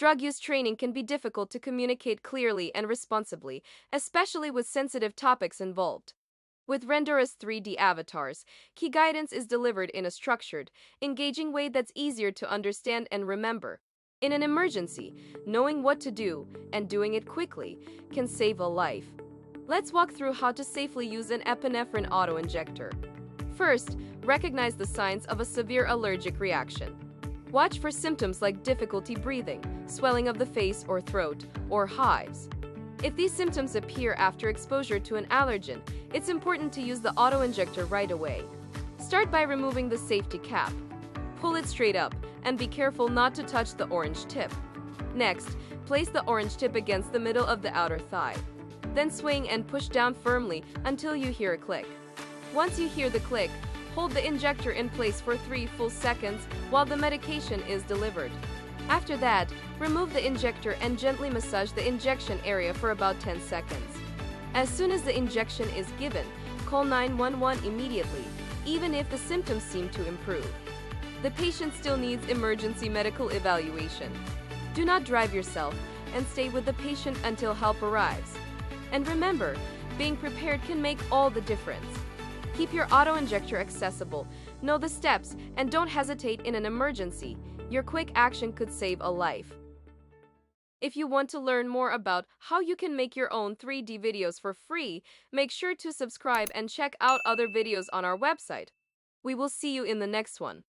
Drug use training can be difficult to communicate clearly and responsibly, especially with sensitive topics involved. With Rendora's 3D avatars, key guidance is delivered in a structured, engaging way that's easier to understand and remember. In an emergency, knowing what to do and doing it quickly can save a life. Let's walk through how to safely use an epinephrine autoinjector. First, recognize the signs of a severe allergic reaction. Watch for symptoms like difficulty breathing, swelling of the face or throat, or hives. If these symptoms appear after exposure to an allergen, it's important to use the autoinjector right away. Start by removing the safety cap. Pull it straight up, and be careful not to touch the orange tip. Next, place the orange tip against the middle of the outer thigh. Then swing and push down firmly until you hear a click. Once you hear the click, hold the injector in place for 3 full seconds while the medication is delivered. After that, remove the injector and gently massage the injection area for about 10 seconds. As soon as the injection is given, call 911 immediately, even if the symptoms seem to improve. The patient still needs emergency medical evaluation. Do not drive yourself and stay with the patient until help arrives. And remember, being prepared can make all the difference. Keep your autoinjector accessible, know the steps, and don't hesitate in an emergency. Your quick action could save a life. If you want to learn more about how you can make your own 3D videos for free, make sure to subscribe and check out other videos on our website. We will see you in the next one.